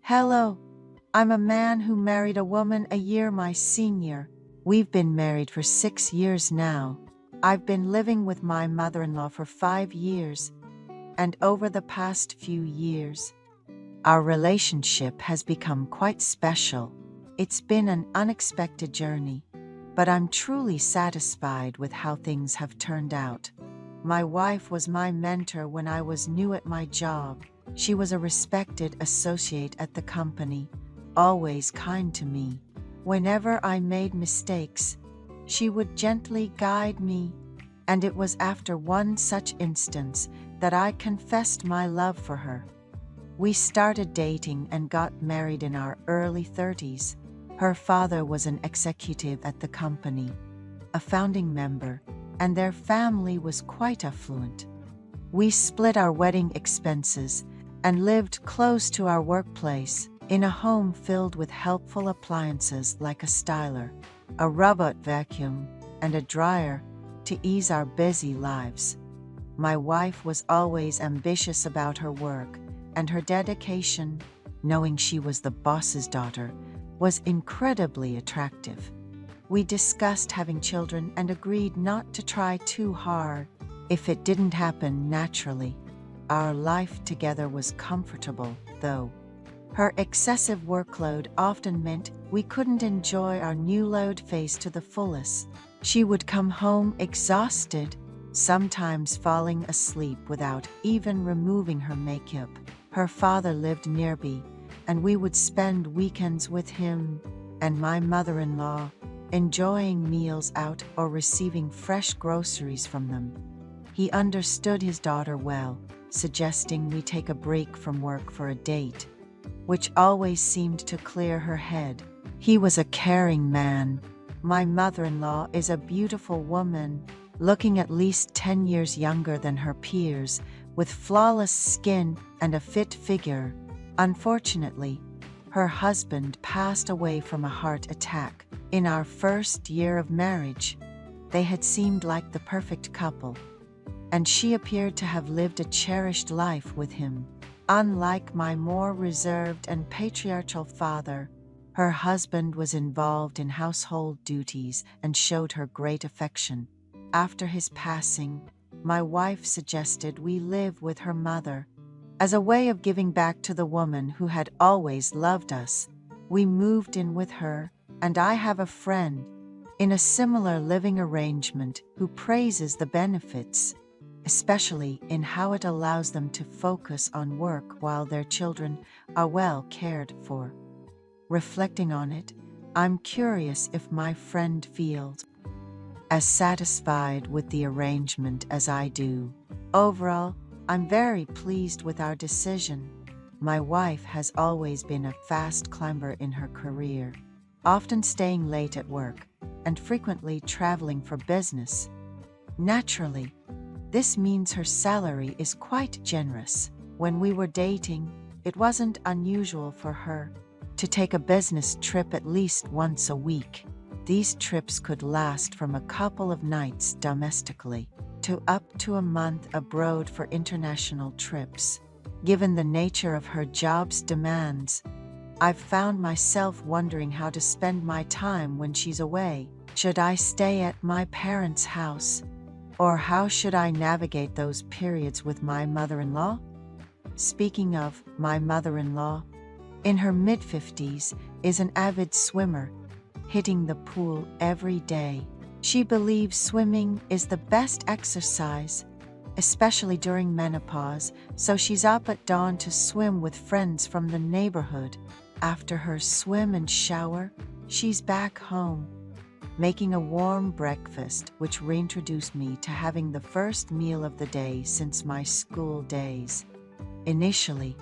Hello, I'm a man who married a woman a year my senior. We've been married for 6 years now. I've been living with my mother-in-law for 5 years, and over the past few years, our relationship has become quite special. It's been an unexpected journey, but I'm truly satisfied with how things have turned out. My wife was my mentor when I was new at my job. She was a respected associate at the company, always kind to me. Whenever I made mistakes, she would gently guide me, and it was after one such instance that I confessed my love for her. We started dating and got married in our early 30s. Her father was an executive at the company, a founding member, and their family was quite affluent. We split our wedding expenses and lived close to our workplace in a home filled with helpful appliances like a styler, a robot vacuum, and a dryer to ease our busy lives. My wife was always ambitious about her work, and her dedication, knowing she was the boss's daughter, was incredibly attractive. We discussed having children and agreed not to try too hard if it didn't happen naturally. Our life together was comfortable, though. Her excessive workload often meant we couldn't enjoy our newlywed phase to the fullest. She would come home exhausted, sometimes falling asleep without even removing her makeup. Her father lived nearby, and we would spend weekends with him and my mother-in-law, enjoying meals out or receiving fresh groceries from them. He understood his daughter well, suggesting we take a break from work for a date, which always seemed to clear her head. He was a caring man. My mother-in-law is a beautiful woman, looking at least 10 years younger than her peers, with flawless skin and a fit figure. Unfortunately, her husband passed away from a heart attack in our first year of marriage. They had seemed like the perfect couple, and she appeared to have lived a cherished life with him. Unlike my more reserved and patriarchal father, her husband was involved in household duties and showed her great affection. After his passing, my wife suggested we live with her mother. As a way of giving back to the woman who had always loved us, we moved in with her, and I have a friend in a similar living arrangement who praises the benefits, especially in how it allows them to focus on work while their children are well cared for. Reflecting on it, I'm curious if my friend feels as satisfied with the arrangement as I do. Overall, I'm very pleased with our decision. My wife has always been a fast climber in her career, often staying late at work and frequently traveling for business. Naturally, this means her salary is quite generous. When we were dating, it wasn't unusual for her to take a business trip at least once a week. These trips could last from a couple of nights domestically to up to a month abroad for international trips. Given the nature of her job's demands, I've found myself wondering how to spend my time when she's away. Should I stay at my parents' house? Or how should I navigate those periods with my mother-in-law? Speaking of my mother-in-law, in her mid-50s, is an avid swimmer, hitting the pool every day. She believes swimming is the best exercise, especially during menopause, so she's up at dawn to swim with friends from the neighborhood. After her swim and shower, she's back home, making a warm breakfast, which reintroduced me to having the first meal of the day since my school days. Initially,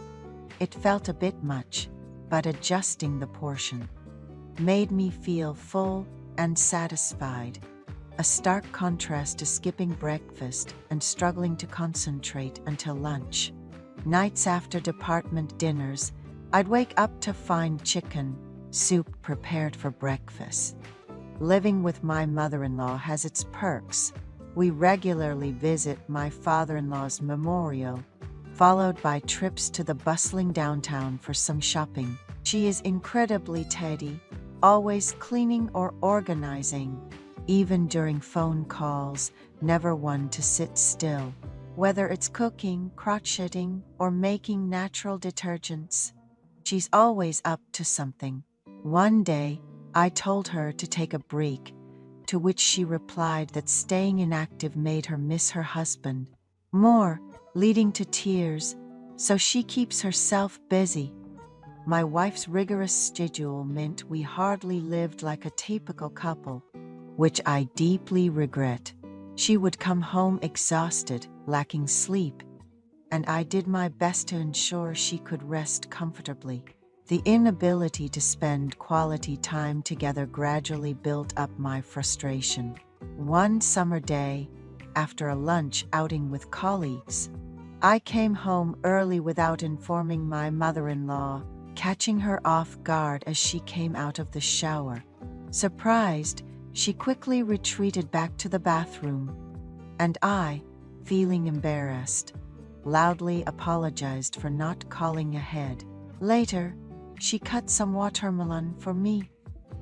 it felt a bit much, but adjusting the portion made me feel full and satisfied, a stark contrast to skipping breakfast and struggling to concentrate until lunch. Nights after department dinners, I'd wake up to find chicken soup prepared for breakfast. Living with my mother-in-law has its perks. We regularly visit my father-in-law's memorial, followed by trips to the bustling downtown for some shopping. She is incredibly tidy, always cleaning or organizing, even during phone calls, never one to sit still. Whether it's cooking, crocheting, or making natural detergents, she's always up to something. One day, I told her to take a break, to which she replied that staying inactive made her miss her husband more, leading to tears, so she keeps herself busy. My wife's rigorous schedule meant we hardly lived like a typical couple, which I deeply regret. She would come home exhausted, lacking sleep, and I did my best to ensure she could rest comfortably. The inability to spend quality time together gradually built up my frustration. One summer day, after a lunch outing with colleagues, I came home early without informing my mother-in-law, catching her off guard as she came out of the shower. Surprised, she quickly retreated back to the bathroom, and I, feeling embarrassed, loudly apologized for not calling ahead. Later, she cut some watermelon for me,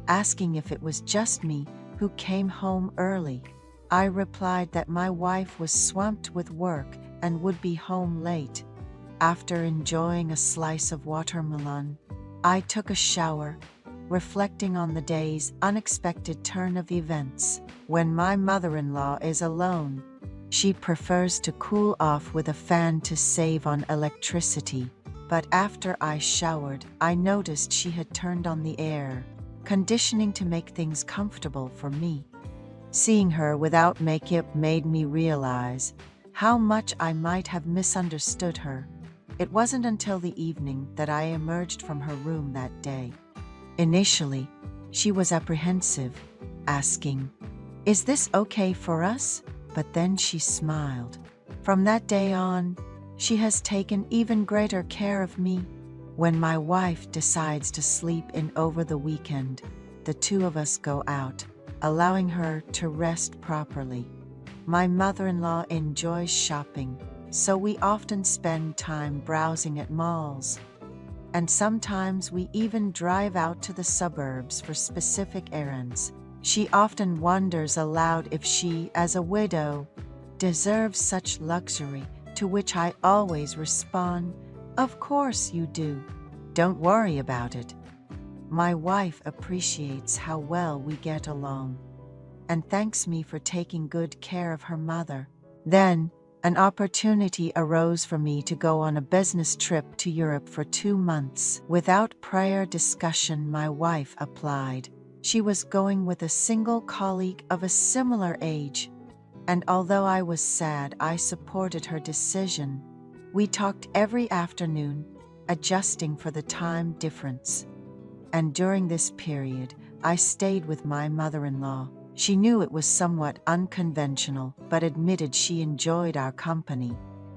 asking if it was just me who came home early. I replied that my wife was swamped with work and would be home late. After enjoying a slice of watermelon, I took a shower, reflecting on the day's unexpected turn of events. When my mother-in-law is alone, she prefers to cool off with a fan to save on electricity. But after I showered, I noticed she had turned on the air conditioning to make things comfortable for me. Seeing her without makeup made me realize how much I might have misunderstood her. It wasn't until the evening that I emerged from her room that day. Initially, she was apprehensive, asking, "Is this okay for us?" But then she smiled. From that day on, she has taken even greater care of me. When my wife decides to sleep in over the weekend, the two of us go out, allowing her to rest properly. My mother-in-law enjoys shopping, so we often spend time browsing at malls. And sometimes we even drive out to the suburbs for specific errands. She often wonders aloud if she, as a widow, deserves such luxury, to which I always respond, "Of course you do. Don't worry about it." My wife appreciates how well we get along and thanks me for taking good care of her mother. Then, an opportunity arose for me to go on a business trip to Europe for 2 months. Without prior discussion, my wife applied. She was going with a single colleague of a similar age, and although I was sad, I supported her decision. We talked every afternoon, adjusting for the time difference. And during this period, I stayed with my mother-in-law. She knew it was somewhat unconventional, but admitted she enjoyed our company.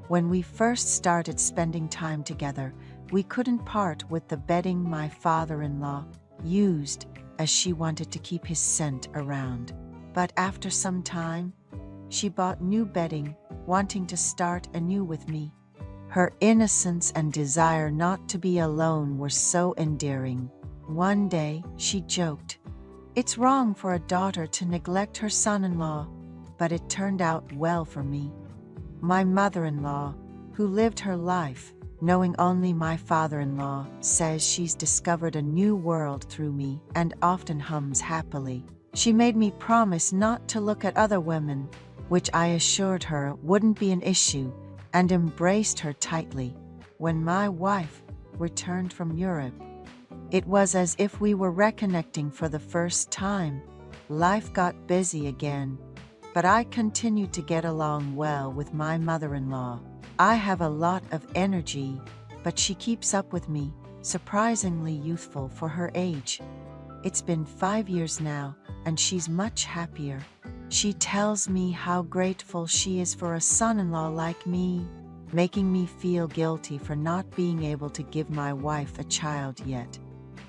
When we first started spending time together, we couldn't part with the bedding my father-in-law used, as she wanted to keep his scent around. But after some time, she bought new bedding, wanting to start anew with me. Her innocence and desire not to be alone were so endearing. One day, she joked, "It's wrong for a daughter to neglect her son-in-law," but it turned out well for me. My mother-in-law, who lived her life, knowing only my father-in-law, says she's discovered a new world through me and often hums happily. She made me promise not to look at other women, which I assured her wouldn't be an issue, and embraced her tightly. When my wife returned from Europe, it was as if we were reconnecting for the first time. Life got busy again, but I continued to get along well with my mother-in-law. I have a lot of energy, but she keeps up with me, surprisingly youthful for her age. It's been 5 years now, and she's much happier. She tells me how grateful she is for a son-in-law like me, making me feel guilty for not being able to give my wife a child yet.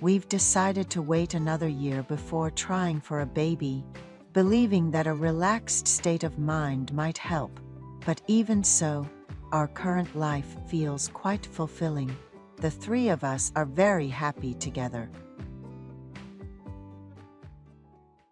We've decided to wait another year before trying for a baby, believing that a relaxed state of mind might help. But even so, Our current life feels quite fulfilling. The three of us are very happy together.